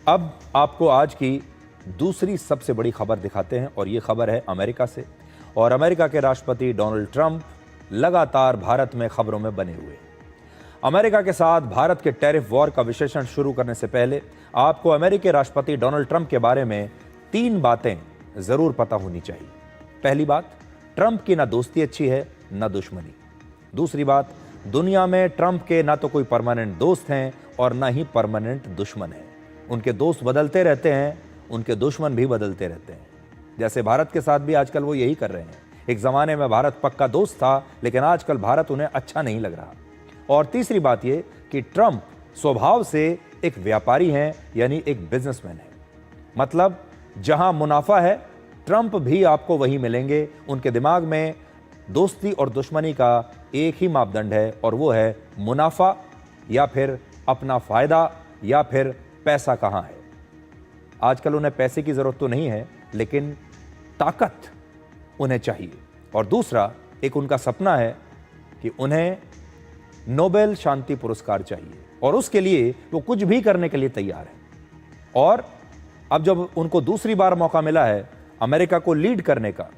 अब आपको आज की दूसरी सबसे बड़ी खबर दिखाते हैं और ये खबर है अमेरिका से। और अमेरिका के राष्ट्रपति डोनाल्ड ट्रंप लगातार भारत में खबरों में बने हुए हैं। अमेरिका के साथ भारत के टैरिफ वॉर का विश्लेषण शुरू करने से पहले आपको अमेरिकी राष्ट्रपति डोनाल्ड ट्रंप के बारे में 3 बातें जरूर पता होनी चाहिए। पहली बात, ट्रंप की ना दोस्ती अच्छी है ना दुश्मनी। दूसरी बात, दुनिया में ट्रंप के ना तो कोई परमानेंट दोस्त हैं और ना ही परमानेंट दुश्मन हैं। उनके दोस्त बदलते रहते हैं, उनके दुश्मन भी बदलते रहते हैं। जैसे भारत के साथ भी आजकल वो यही कर रहे हैं। एक जमाने में भारत पक्का दोस्त था, लेकिन आजकल भारत उन्हें अच्छा नहीं लग रहा। और तीसरी बात ये कि ट्रंप स्वभाव से एक व्यापारी हैं, यानी एक बिजनेसमैन है। मतलब जहां मुनाफा है, ट्रंप भी आपको वही मिलेंगे। उनके दिमाग में दोस्ती और दुश्मनी का एक ही मापदंड है और वो है मुनाफा या फिर अपना फायदा या फिर पैसा कहां है। आजकल उन्हें पैसे की जरूरत तो नहीं है, लेकिन ताकत उन्हें चाहिए। और दूसरा एक उनका सपना है कि उन्हें नोबेल शांति पुरस्कार चाहिए और उसके लिए वो कुछ भी करने के लिए तैयार है। और अब जब उनको दूसरी बार मौका मिला है अमेरिका को लीड करने का,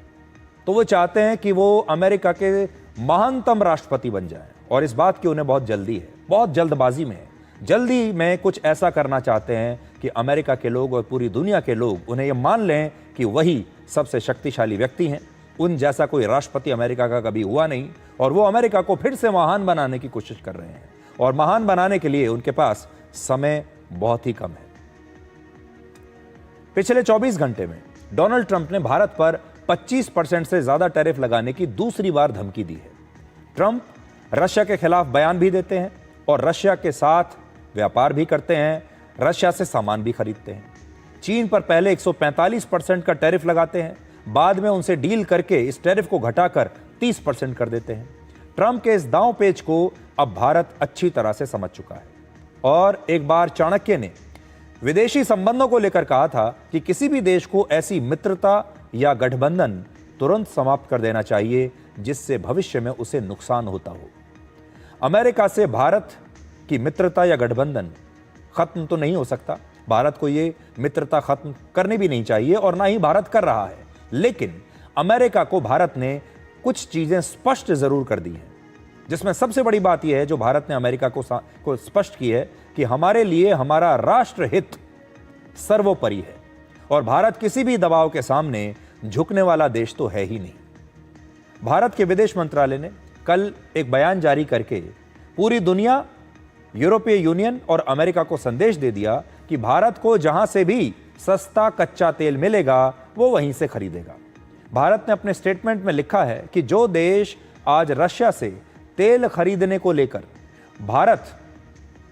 तो वो चाहते हैं कि वो अमेरिका के महानतम राष्ट्रपति बन जाएं। और इस बात की उन्हें बहुत जल्दी है, बहुत जल्दबाजी में है। जल्दी में कुछ ऐसा करना चाहते हैं कि अमेरिका के लोग और पूरी दुनिया के लोग उन्हें यह मान लें कि वही सबसे शक्तिशाली व्यक्ति हैं। उन जैसा कोई राष्ट्रपति अमेरिका का कभी हुआ नहीं और वो अमेरिका को फिर से महान बनाने की कोशिश कर रहे हैं। और महान बनाने के लिए उनके पास समय बहुत ही कम है। पिछले 24 घंटे में डोनाल्ड ट्रंप ने भारत पर 25% से ज्यादा टैरिफ लगाने की दूसरी बार धमकी दी है। ट्रंप रशिया के खिलाफ बयान भी देते हैं और रशिया के साथ व्यापार भी करते हैं, रशिया से सामान भी खरीदते हैं। चीन पर पहले 145% का टैरिफ लगाते हैं, बाद में उनसे डील करके इस टैरिफ को घटाकर 30% कर देते हैं। ट्रंप के इस दांव पेच को अब भारत अच्छी तरह से समझ चुका है। और एक बार चाणक्य ने विदेशी संबंधों को लेकर कहा था कि किसी भी देश को ऐसी मित्रता या गठबंधन तुरंत समाप्त कर देना चाहिए जिससे भविष्य में उसे नुकसान होता हो। अमेरिका से भारत की मित्रता या गठबंधन खत्म तो नहीं हो सकता। भारत को ये मित्रता खत्म करनी भी नहीं चाहिए और ना ही भारत कर रहा है। लेकिन अमेरिका को भारत ने कुछ चीजें स्पष्ट जरूर कर दी हैं, जिसमें सबसे बड़ी बात यह है जो भारत ने अमेरिका को स्पष्ट की है कि हमारे लिए हमारा राष्ट्रहित सर्वोपरि है और भारत किसी भी दबाव के सामने झुकने वाला देश तो है ही नहीं। भारत के विदेश मंत्रालय ने कल एक बयान जारी करके पूरी दुनिया, यूरोपीय यूनियन और अमेरिका को संदेश दे दिया कि भारत को जहां से भी सस्ता कच्चा तेल मिलेगा वो वहीं से खरीदेगा। भारत ने अपने स्टेटमेंट में लिखा है कि जो देश आज रशिया से तेल खरीदने को लेकर भारत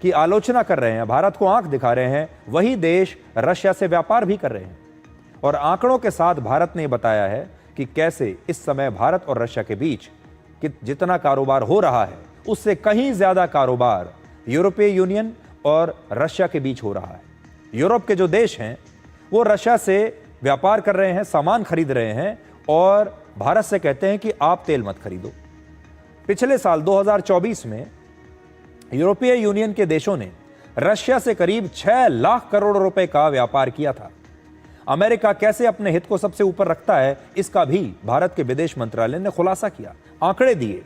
की आलोचना कर रहे हैं, भारत को आंख दिखा रहे हैं, वही देश रशिया से व्यापार भी कर रहे हैं। और आंकड़ों के साथ भारत ने बताया है कि कैसे इस समय भारत और रशिया के बीच कि जितना कारोबार हो रहा है उससे कहीं ज्यादा कारोबार यूरोपीय यूनियन और रशिया के बीच हो रहा है। यूरोप के जो देश हैं वो रशिया से व्यापार कर रहे हैं, सामान खरीद रहे हैं और भारत से कहते हैं कि आप तेल मत खरीदो। पिछले साल 2024 में यूरोपीय यूनियन के देशों ने रशिया से करीब 6 लाख करोड़ रुपए का व्यापार किया था। अमेरिका कैसे अपने हित को सबसे ऊपर रखता है, इसका भी भारत के विदेश मंत्रालय ने खुलासा किया, आंकड़े दिए।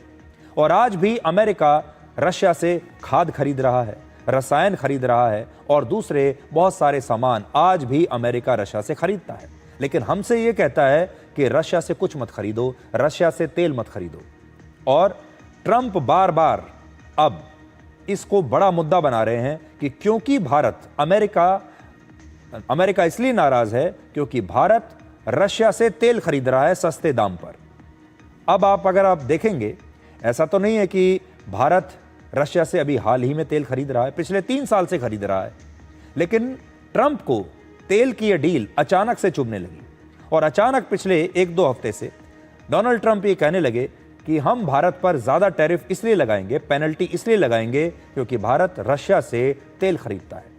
और आज भी अमेरिका रशिया से खाद खरीद रहा है, रसायन खरीद रहा है और दूसरे बहुत सारे सामान आज भी अमेरिका रशिया से खरीदता है। लेकिन हमसे यह कहता है कि रशिया से कुछ मत खरीदो, रशिया से तेल मत खरीदो। और ट्रंप बार बार अब इसको बड़ा मुद्दा बना रहे हैं कि क्योंकि अमेरिका इसलिए नाराज है क्योंकि भारत रशिया से तेल खरीद रहा है सस्ते दाम पर। अब अगर आप देखेंगे, ऐसा तो नहीं है कि भारत रशिया से अभी हाल ही में तेल खरीद रहा है, पिछले 3 साल से खरीद रहा है। लेकिन ट्रंप को तेल की यह डील अचानक से चुभने लगी और अचानक पिछले 1-2 हफ्ते से डोनाल्ड ट्रंप ये कहने लगे कि हम भारत पर ज्यादा टैरिफ इसलिए लगाएंगे, पेनल्टी इसलिए लगाएंगे क्योंकि भारत रशिया से तेल खरीदता है।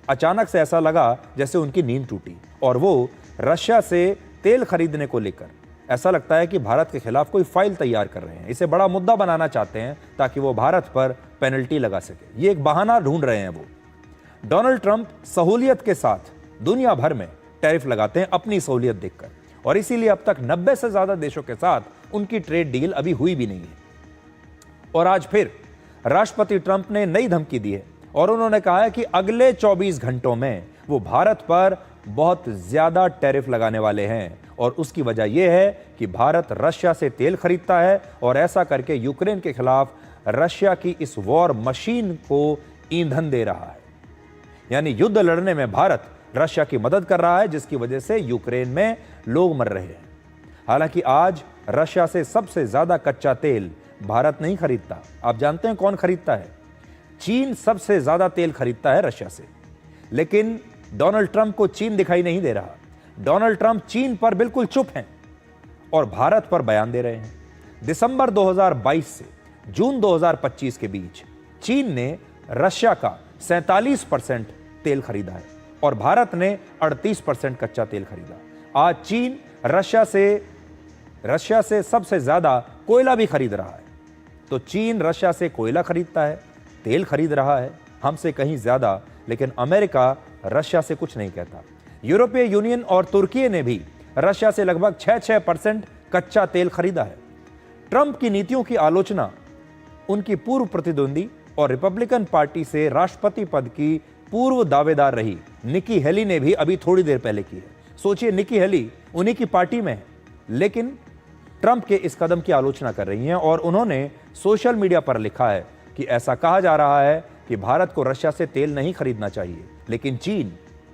अचानक से ऐसा लगा जैसे उनकी नींद टूटी और वो रशिया से तेल खरीदने को लेकर ऐसा लगता है कि भारत के खिलाफ कोई फाइल तैयार कर रहे हैं, इसे बड़ा मुद्दा बनाना चाहते हैं ताकि वो भारत पर पेनल्टी लगा सके। ये एक बहाना ढूंढ रहे हैं वो। डोनाल्ड ट्रंप सहूलियत के साथ दुनिया भर में टैरिफ लगाते हैं अपनी सहूलियत देखकर, और इसीलिए अब तक 90 से ज्यादा देशों के साथ उनकी ट्रेड डील अभी हुई भी नहीं है। और आज फिर राष्ट्रपति ट्रंप ने नई धमकी दी है और उन्होंने कहा है कि अगले 24 घंटों में वो भारत पर बहुत ज्यादा टैरिफ लगाने वाले हैं, और उसकी वजह यह है कि भारत रशिया से तेल खरीदता है और ऐसा करके यूक्रेन के खिलाफ रशिया की इस वॉर मशीन को ईंधन दे रहा है। यानी युद्ध लड़ने में भारत रशिया की मदद कर रहा है, जिसकी वजह से यूक्रेन में लोग मर रहे हैं। हालांकि आज रशिया से सबसे ज्यादा कच्चा तेल भारत नहीं खरीदता। आप जानते हैं कौन खरीदता है? चीन सबसे ज्यादा तेल खरीदता है रशिया से। लेकिन डोनाल्ड ट्रंप को चीन दिखाई नहीं दे रहा। डोनाल्ड ट्रंप चीन पर बिल्कुल चुप हैं और भारत पर बयान दे रहे हैं। दिसंबर 2022 से जून 2025 के बीच चीन ने रशिया का 47% तेल खरीदा है और भारत ने 38% कच्चा तेल खरीदा। आज चीन रशिया से सबसे ज्यादा कोयला भी खरीद रहा है। तो चीन रशिया से कोयला खरीदता है, तेल खरीद रहा है हमसे कहीं ज्यादा, लेकिन अमेरिका रशिया से कुछ नहीं कहता। यूरोपीय यूनियन और तुर्की ने भी रशिया से लगभग 6% कच्चा तेल खरीदा है। ट्रंप की नीतियों की आलोचना उनकी पूर्व प्रतिद्वंदी और रिपब्लिकन पार्टी से राष्ट्रपति पद की पूर्व दावेदार रही निकी हेली ने भी अभी थोड़ी देर पहले की है। सोचिए, निकी हेली उन्हीं की पार्टी में है, लेकिन ट्रंप के इस कदम की आलोचना कर रही हैं और उन्होंने सोशल मीडिया पर लिखा है कि ऐसा कहा जा रहा है कि भारत को रशिया से तेल नहीं खरीदना चाहिए, लेकिन चीन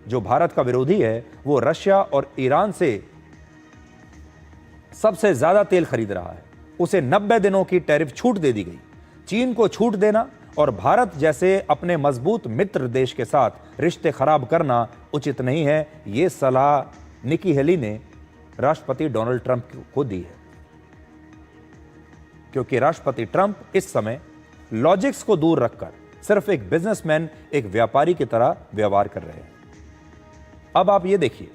जो भारत का विरोधी है वो रशिया और ईरान से सबसे ज्यादा तेल खरीद रहा है। उसे 90 दिनों की टैरिफ छूट दे दी गई। चीन को छूट देना और भारत जैसे अपने मजबूत मित्र देश के साथ रिश्ते खराब करना उचित नहीं है, ये सलाह निकी हेली ने राष्ट्रपति डोनाल्ड ट्रंप को दी है, क्योंकि राष्ट्रपति ट्रंप इस समय लॉजिक्स को दूर रखकर सिर्फ एक बिजनेसमैन, एक व्यापारी की तरह व्यवहार कर रहे हैं। अब आप ये देखिए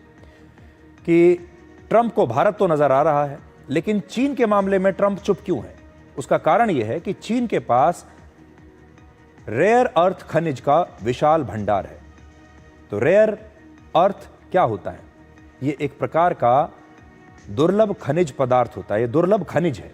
कि ट्रंप को भारत तो नजर आ रहा है, लेकिन चीन के मामले में ट्रंप चुप क्यों है? उसका कारण यह है कि चीन के पास रेयर अर्थ खनिज का विशाल भंडार है। तो रेयर अर्थ क्या होता है? यह एक प्रकार का दुर्लभ खनिज पदार्थ होता है। यह दुर्लभ खनिज है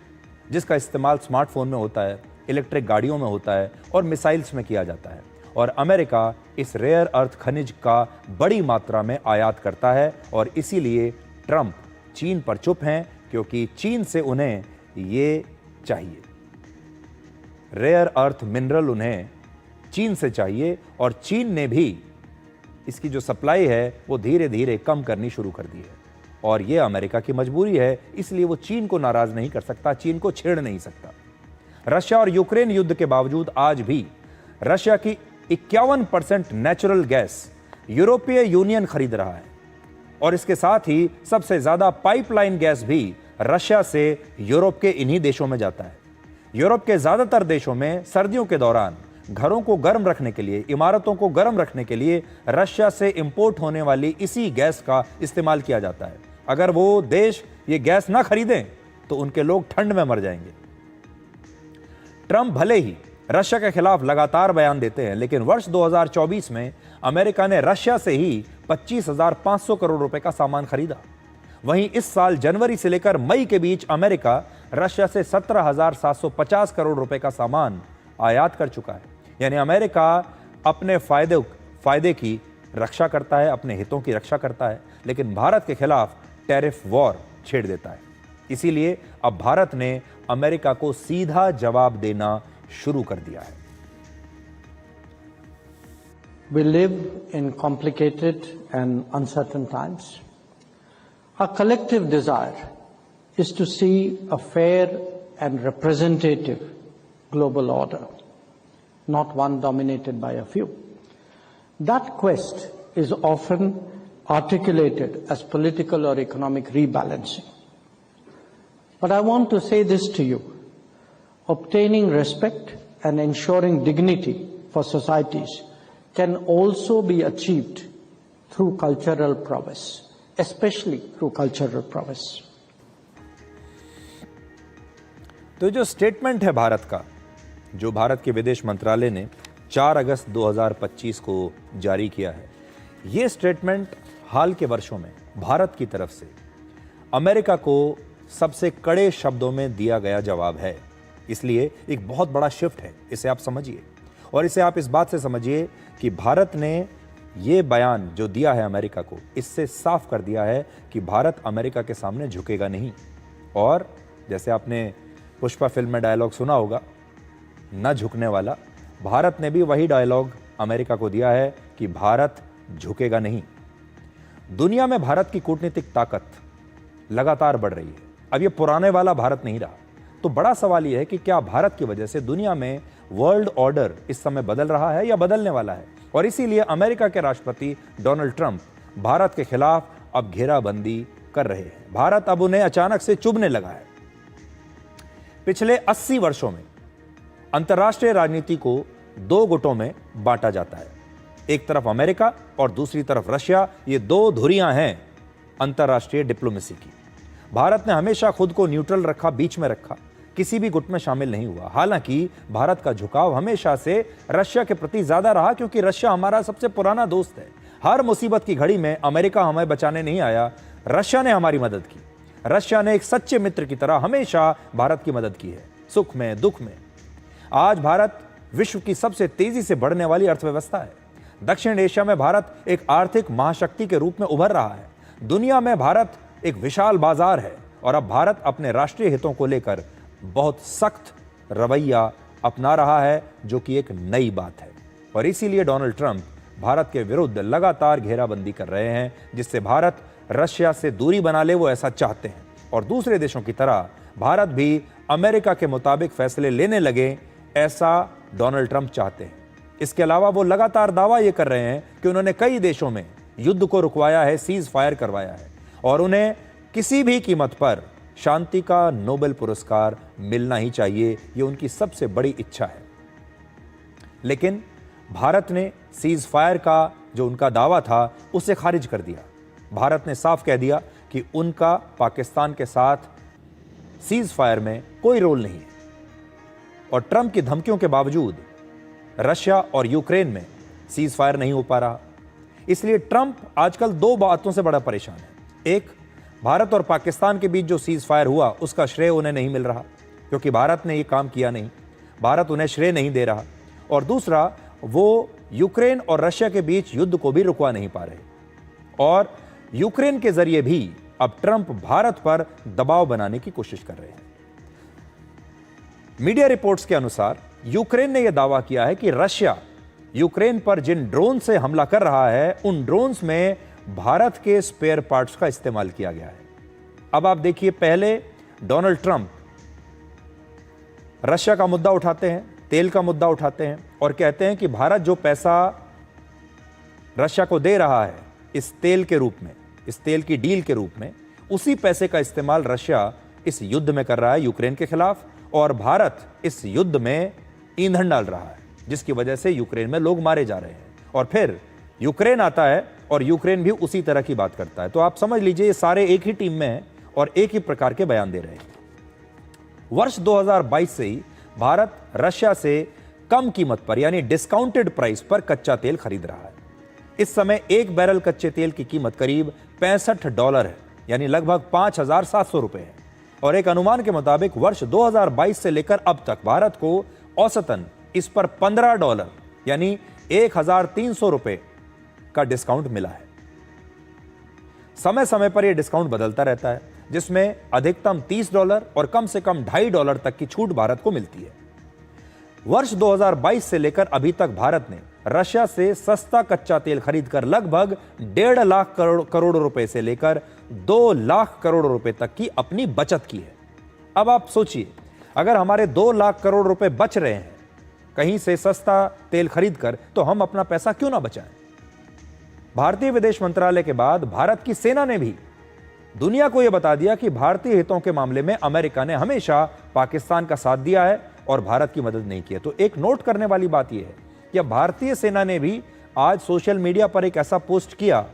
जिसका इस्तेमाल स्मार्टफोन में होता है, इलेक्ट्रिक गाड़ियों में होता है और मिसाइल्स में किया जाता है। और अमेरिका इस रेयर अर्थ खनिज का बड़ी मात्रा में आयात करता है और इसीलिए ट्रंप चीन पर चुप हैं, क्योंकि चीन से उन्हें ये चाहिए। रेयर अर्थ मिनरल उन्हें चीन से चाहिए और चीन ने भी इसकी जो सप्लाई है वो धीरे धीरे कम करनी शुरू कर दी है और ये अमेरिका की मजबूरी है, इसलिए वो चीन को नाराज नहीं कर सकता, चीन को छेड़ नहीं सकता। रशिया और यूक्रेन युद्ध के बावजूद आज भी रशिया की 51% नेचुरल गैस यूरोपीय यूनियन खरीद रहा है और इसके साथ ही सबसे ज्यादा पाइपलाइन गैस भी रशिया से यूरोप के इन्हीं देशों में जाता है। यूरोप के ज्यादातर देशों में सर्दियों के दौरान घरों को गर्म रखने के लिए, इमारतों को गर्म रखने के लिए रशिया से इंपोर्ट होने वाली इसी गैस का इस्तेमाल किया जाता है। अगर वो देश ये गैस ना खरीदें तो उनके लोग ठंड में मर जाएंगे। ट्रंप भले ही रशिया के खिलाफ लगातार बयान देते हैं, लेकिन वर्ष 2024 में अमेरिका ने रशिया से ही 25,500 करोड़ रुपए का सामान खरीदा। वहीं इस साल जनवरी से लेकर मई के बीच अमेरिका रशिया से 17,750 करोड़ रुपए का सामान आयात कर चुका है। यानी अमेरिका अपने फायदे की रक्षा करता है, अपने हितों की रक्षा करता है, लेकिन भारत के खिलाफ टैरिफ वॉर छेड़ देता है। इसीलिए अब भारत ने अमेरिका को सीधा जवाब देना शुरू कर दिया है। We live in complicated and uncertain times. Our collective desire is to see a fair and representative global order, not one dominated by a few. That quest is often articulated as political or economic rebalancing. But I want to say this to you. Obtaining respect and ensuring dignity for societies can also be achieved through cultural prowess, especially through cultural prowess. तो जो statement है भारत का, जो भारत के विदेश मंत्रालय ने 4 अगस्त 2025 को जारी किया है। ये स्टेटमेंट हाल के वर्षों में भारत की तरफ से अमेरिका को सबसे कड़े शब्दों में दिया गया जवाब है। इसलिए एक बहुत बड़ा शिफ्ट है, इसे आप समझिए। और इसे आप इस बात से समझिए कि भारत ने ये बयान जो दिया है अमेरिका को, इससे साफ कर दिया है कि भारत अमेरिका के सामने झुकेगा नहीं। और जैसे आपने पुष्पा फिल्म में डायलॉग सुना होगा, न झुकने वाला, भारत ने भी वही डायलॉग अमेरिका को दिया है कि भारत झुकेगा नहीं। दुनिया में भारत की कूटनीतिक ताकत लगातार बढ़ रही है। अब ये पुराने वाला भारत नहीं रहा। तो बड़ा सवाल यह है कि क्या भारत की वजह से दुनिया में वर्ल्ड ऑर्डर इस समय बदल रहा है या बदलने वाला है? और इसीलिए अमेरिका के राष्ट्रपति डोनाल्ड ट्रंप भारत के खिलाफ अब घेराबंदी कर रहे हैं। भारत अब उन्हें अचानक से चुभने लगा है। पिछले 80 वर्षों में अंतर्राष्ट्रीय राजनीति को 2 गुटों में बांटा जाता है। एक तरफ अमेरिका और दूसरी तरफ रशिया। ये 2 धुरियां हैं अंतर्राष्ट्रीय डिप्लोमेसी की। भारत ने हमेशा खुद को न्यूट्रल रखा, बीच में रखा, किसी भी गुट में शामिल नहीं हुआ। हालांकि भारत का झुकाव हमेशा से रशिया के प्रति ज्यादा रहा, क्योंकि रशिया हमारा सबसे पुराना दोस्त है। हर मुसीबत की घड़ी में अमेरिका हमें बचाने नहीं आया, रशिया ने हमारी मदद की। रशिया ने एक सच्चे मित्र की तरह हमेशा भारत की मदद की है, सुख में दुख में। आज भारत विश्व की सबसे तेजी से बढ़ने वाली अर्थव्यवस्था है। दक्षिण एशिया में भारत एक आर्थिक महाशक्ति के रूप में उभर रहा है। दुनिया में भारत एक विशाल बाजार है और अब भारत अपने राष्ट्रीय हितों को लेकर बहुत सख्त रवैया अपना रहा है, जो कि एक नई बात है। और इसीलिए डोनाल्ड ट्रंप भारत के विरुद्ध लगातार घेराबंदी कर रहे हैं, जिससे भारत रशिया से दूरी बना ले। वो ऐसा चाहते हैं और दूसरे देशों की तरह भारत भी अमेरिका के मुताबिक फैसले लेने लगे, ऐसा डोनाल्ड ट्रंप चाहते हैं। इसके अलावा वो लगातार दावा ये कर रहे हैं कि उन्होंने कई देशों में युद्ध को रुकवाया है, सीज फायर करवाया है और उन्हें किसी भी कीमत पर शांति का नोबेल पुरस्कार मिलना ही चाहिए। ये उनकी सबसे बड़ी इच्छा है। लेकिन भारत ने सीज फायर का जो उनका दावा था उसे खारिज कर दिया। भारत ने साफ कह दिया कि उनका पाकिस्तान के साथ सीज फायर में कोई रोल नहीं है। और ट्रंप की धमकियों के बावजूद रशिया और यूक्रेन में सीज फायर नहीं हो पा रहा। इसलिए ट्रंप आजकल 2 बातों से बड़ा परेशान है। एक, भारत और पाकिस्तान के बीच जो सीज फायर हुआ उसका श्रेय उन्हें नहीं मिल रहा, क्योंकि भारत ने ये काम किया नहीं, भारत उन्हें श्रेय नहीं दे रहा। और दूसरा, वो यूक्रेन और रशिया के बीच युद्ध को भी रुकवा नहीं पा रहे। और यूक्रेन के जरिए भी अब ट्रंप भारत पर दबाव बनाने की कोशिश कर रहे हैं। मीडिया रिपोर्ट्स के अनुसार यूक्रेन ने यह दावा किया है कि रशिया यूक्रेन पर जिन ड्रोन से हमला कर रहा है, उन ड्रोन्स में भारत के स्पेयर पार्ट्स का इस्तेमाल किया गया है। अब आप देखिए, पहले डोनाल्ड ट्रंप रशिया का मुद्दा उठाते हैं, तेल का मुद्दा उठाते हैं और कहते हैं कि भारत जो पैसा रशिया को दे रहा है इस तेल के रूप में, इस तेल की डील के रूप में, उसी पैसे का इस्तेमाल रशिया इस युद्ध में कर रहा है यूक्रेन के खिलाफ। और भारत इस युद्ध में ईंधन डाल रहा है, जिसकी वजह से यूक्रेन में लोग मारे जा रहे हैं। और फिर यूक्रेन आता है और यूक्रेन भी उसी तरह की बात करता है। तो आप समझ लीजिए, ये सारे एक ही टीम में हैं और एक ही प्रकार के बयान दे रहे हैं। वर्ष 2022 से ही भारत रशिया से कम कीमत पर, यानी डिस्काउंटेड प्राइस पर कच्चा तेल खरीद रहा है। इस समय 1 बैरल कच्चे तेल की कीमत करीब $65 है, यानी लगभग 5,700 रुपए है। और एक अनुमान के मुताबिक वर्ष 2022 से लेकर अब तक भारत को औसतन इस पर $15, यानी 1,300 रुपए का डिस्काउंट मिला है। समय समय पर यह डिस्काउंट बदलता रहता है, जिसमें अधिकतम $30 और कम से कम $2.5 तक की छूट भारत को मिलती है। वर्ष 2022 से लेकर अभी तक भारत ने रशिया से सस्ता कच्चा तेल खरीदकर लगभग 1.5 लाख करोड़ रुपए से लेकर 2 लाख करोड़ रुपए तक की अपनी बचत की है। अब आप सोचिए, अगर हमारे 2 लाख करोड़ रुपए बच रहे हैं कहीं से सस्ता तेल खरीदकर, तो हम अपना पैसा क्यों ना बचाएं। भारतीय विदेश मंत्रालय के बाद भारत की सेना ने भी दुनिया को यह बता दिया कि भारतीय हितों के मामले में अमेरिका ने हमेशा पाकिस्तान का साथ दिया है और भारत की मदद नहीं की है। तो एक नोट करने वाली बात यह है कि भारतीय सेना ने भी आज सोशल मीडिया पर एक ऐसा पोस्ट किया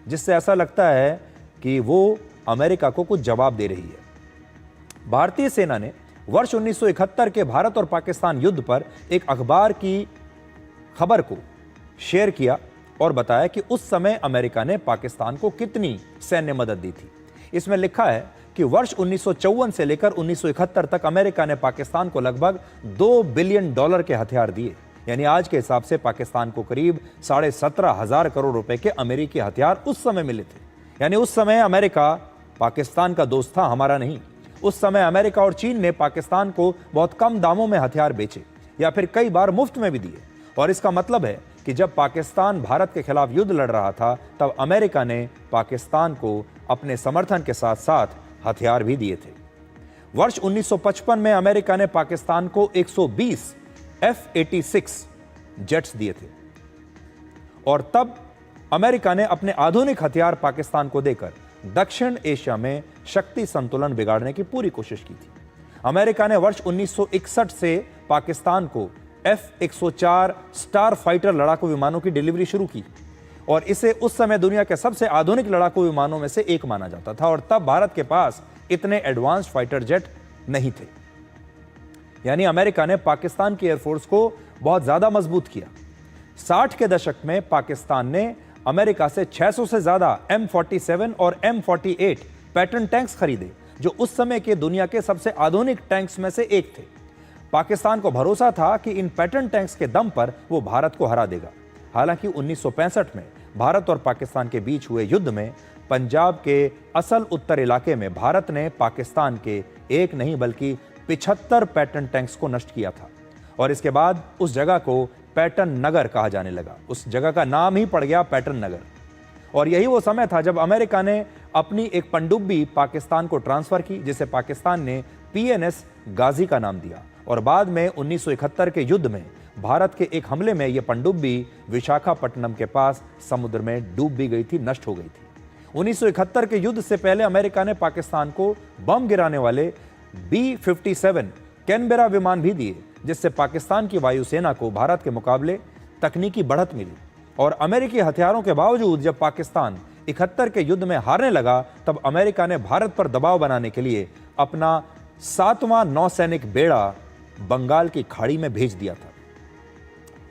जिससे ऐसा लगता है कि वो अमेरिका को कुछ जवाब दे रही है। भारतीय सेना ने वर्ष 1971 के भारत और पाकिस्तान युद्ध पर एक अखबार की खबर को शेयर किया और बताया कि उस समय अमेरिका ने पाकिस्तान को कितनी सैन्य मदद दी थी। इसमें लिखा है कि वर्ष 1954 से लेकर 1971 तक अमेरिका ने पाकिस्तान को लगभग $2 बिलियन के हथियार दिए। यानी आज के हिसाब से पाकिस्तान को करीब 17,500 करोड़ रुपए के अमेरिकी हथियार उस समय मिले थे। यानी उस समय अमेरिका पाकिस्तान का दोस्त था, हमारा नहीं। उस समय अमेरिका और चीन ने पाकिस्तान को बहुत कम दामों में हथियार बेचे या फिर कई बार मुफ्त में भी दिए। और इसका मतलब है कि जब पाकिस्तान भारत के खिलाफ युद्ध लड़ रहा था तब अमेरिका ने पाकिस्तान को अपने समर्थन के साथ साथ हथियार भी दिए थे। वर्ष 1955 में अमेरिका ने पाकिस्तान को 120 F-86 जेट्स दिए थे और तब अमेरिका ने अपने आधुनिक हथियार पाकिस्तान को देकर दक्षिण एशिया में शक्ति संतुलन बिगाड़ने की पूरी कोशिश की थी। अमेरिका ने वर्ष 1961 से पाकिस्तान को F-104 स्टार फाइटर लड़ाकू विमानों की डिलीवरी शुरू की और इसे उस समय दुनिया के सबसे आधुनिक लड़ाकू विमानों में से एक माना जाता था। और तब भारत के पास इतने एडवांस्ड फाइटर जेट नहीं थे। यानी अमेरिका ने पाकिस्तान की एयरफोर्स को बहुत ज्यादा मजबूत किया। 60 के दशक में पाकिस्तान ने अमेरिका से 600 से ज्यादा M47 और M48 पैटर्न टैंक्स खरीदे, जो उस समय के दुनिया के सबसे आधुनिक टैंक्स में से एक थे। पाकिस्तान को भरोसा था कि इन पैटर्न टैंक्स के दम पर वो भारत को हरा देगा। हालांकि 1965 में भारत और पाकिस्तान के बीच हुए युद्ध में पंजाब के असल उत्तर इलाके में भारत ने पाकिस्तान के एक नहीं बल्कि 75 पैटर्न टैंक्स को नष्ट किया था और इसके बाद उस जगह को पैटर्न नगर कहा जाने लगा। उस जगह का नाम ही पड़ गया पैटर्न नगर। और यही वो समय था जब अमेरिका ने अपनी एक पनडुब्बी पाकिस्तान को ट्रांसफर की, जिसे पाकिस्तान ने PNS गाजी का नाम दिया। और बाद में 1971 के युद्ध में भारत के एक हमले में यह पनडुब्बी विशाखापट्टनम के पास समुद्र में डूब भी गई थी, नष्ट हो गई थी। 1971 के युद्ध से पहले अमेरिका ने पाकिस्तान को बम गिराने वाले B-57 कैनबेरा विमान भी दिए, जिससे पाकिस्तान की वायुसेना को भारत के मुकाबले तकनीकी बढ़त मिली। और अमेरिकी हथियारों के बावजूद जब पाकिस्तान 71 के युद्ध में हारने लगा तब अमेरिका ने भारत पर दबाव बनाने के लिए अपना 7वां नौसैनिक बेड़ा बंगाल की खाड़ी में भेज दिया था,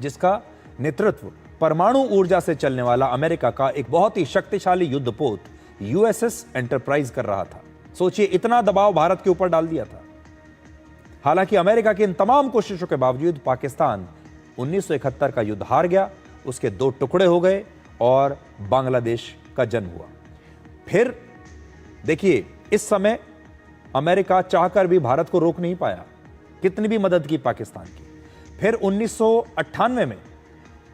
जिसका नेतृत्व परमाणु ऊर्जा से चलने वाला अमेरिका का एक बहुत ही शक्तिशाली युद्धपोत USS एंटरप्राइज कर रहा था। सोचिए, इतना दबाव भारत के ऊपर डाल दिया था। हालांकि अमेरिका की इन तमाम कोशिशों के बावजूद पाकिस्तान 1971 का युद्ध हार गया, उसके 2 टुकड़े हो गए और बांग्लादेश का जन्म हुआ। फिर देखिए, इस समय अमेरिका चाहकर भी भारत को रोक नहीं पाया, कितनी भी मदद की पाकिस्तान की। फिर 1998 में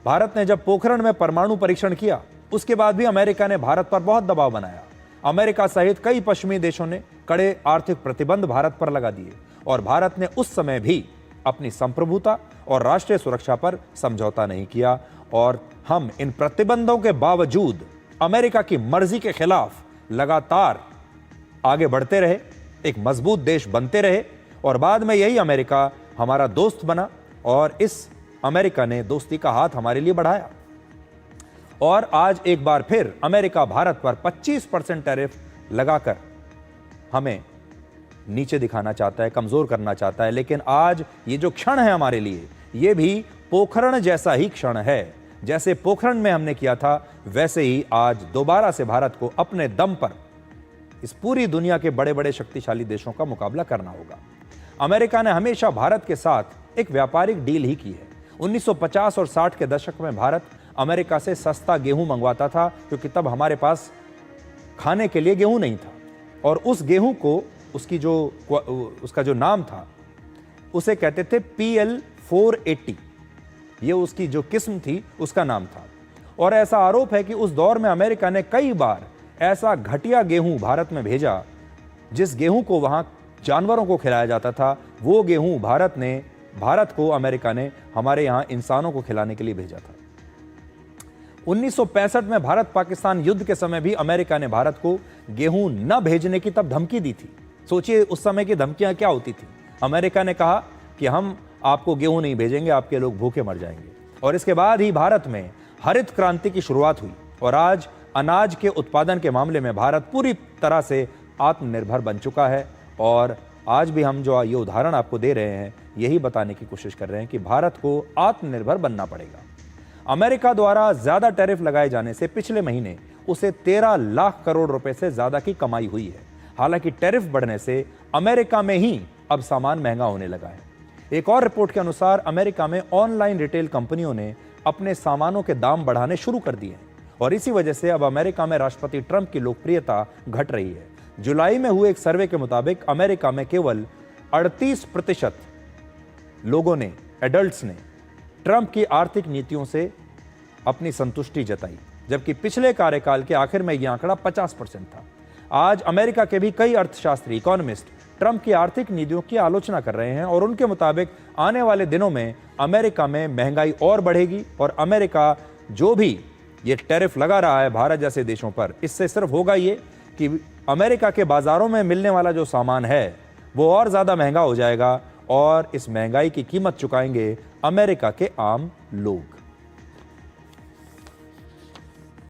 भारत ने जब पोखरण में परमाणु परीक्षण किया, उसके बाद भी अमेरिका ने भारत पर बहुत दबाव बनाया। अमेरिका सहित कई पश्चिमी देशों ने कड़े आर्थिक प्रतिबंध भारत पर लगा दिए और भारत ने उस समय भी अपनी संप्रभुता और राष्ट्रीय सुरक्षा पर समझौता नहीं किया। और हम इन प्रतिबंधों के बावजूद अमेरिका की मर्जी के खिलाफ लगातार आगे बढ़ते रहे, एक मजबूत देश बनते रहे और बाद में यही अमेरिका हमारा दोस्त बना और इस अमेरिका ने दोस्ती का हाथ हमारे लिए बढ़ाया। और आज एक बार फिर अमेरिका भारत पर 25% टैरिफ लगाकर हमें नीचे दिखाना चाहता है, कमजोर करना चाहता है। लेकिन आज ये जो क्षण है हमारे लिए, ये भी पोखरण जैसा ही क्षण है। जैसे पोखरण में हमने किया था, वैसे ही आज दोबारा से भारत को अपने दम पर इस पूरी दुनिया के बड़े बड़े शक्तिशाली देशों का मुकाबला करना होगा। अमेरिका ने हमेशा भारत के साथ एक व्यापारिक डील ही की है। 1950 और 60 के दशक में भारत अमेरिका से सस्ता गेहूं मंगवाता था, क्योंकि तब हमारे पास खाने के लिए गेहूं नहीं था। और उस गेहूं को उसका जो नाम था उसे कहते थे PL-480, ये उसकी जो किस्म थी उसका नाम था। और ऐसा आरोप है कि उस दौर में अमेरिका ने कई बार ऐसा घटिया गेहूं भारत में भेजा, जिस गेहूं को वहां जानवरों को खिलाया जाता था, वो गेहूं भारत को अमेरिका ने हमारे यहां इंसानों को खिलाने के लिए भेजा था। 1965 में भारत पाकिस्तान युद्ध के समय भी अमेरिका ने भारत को गेहूं न भेजने की तब धमकी दी थी। सोचिए उस समय की धमकियां क्या होती थी। अमेरिका ने कहा कि हम आपको गेहूं नहीं भेजेंगे, आपके लोग भूखे मर जाएंगे। और इसके बाद ही भारत में हरित क्रांति की शुरुआत हुई और आज अनाज के उत्पादन के मामले में भारत पूरी तरह से आत्मनिर्भर बन चुका है। और आज भी हम जो ये उदाहरण आपको दे रहे हैं, यही बताने की कोशिश कर रहे हैं कि भारत को आत्मनिर्भर बनना पड़ेगा। अमेरिका द्वारा ज्यादा टैरिफ लगाए जाने से पिछले महीने उसे 13 लाख करोड़ रुपए से ज्यादा की कमाई हुई है। हालांकि टैरिफ बढ़ने से अमेरिका में ही अब सामान महंगा होने लगा है। एक और रिपोर्ट के अनुसार अमेरिका में ऑनलाइन रिटेल कंपनियों ने अपने सामानों के दाम बढ़ाने शुरू कर दिए हैं और इसी वजह से अब अमेरिका में राष्ट्रपति ट्रंप की लोकप्रियता घट रही है। जुलाई में हुए एक सर्वे के मुताबिक अमेरिका में केवल 38% लोगों ने, एडल्ट्स ने, ट्रंप की आर्थिक नीतियों से अपनी संतुष्टि जताई, जबकि पिछले कार्यकाल के आखिर में यह आंकड़ा 50% था। आज अमेरिका के भी कई अर्थशास्त्री, इकोनॉमिस्ट ट्रंप की आर्थिक नीतियों की आलोचना कर रहे हैं और उनके मुताबिक आने वाले दिनों में अमेरिका में महंगाई और बढ़ेगी और अमेरिका जो भी ये टैरिफ लगा रहा है भारत जैसे देशों पर, इससे सिर्फ होगा ये कि अमेरिका के बाजारों में मिलने वाला जो सामान है वो और ज्यादा महंगा हो जाएगा और इस महंगाई की कीमत चुकाएंगे अमेरिका के आम लोग।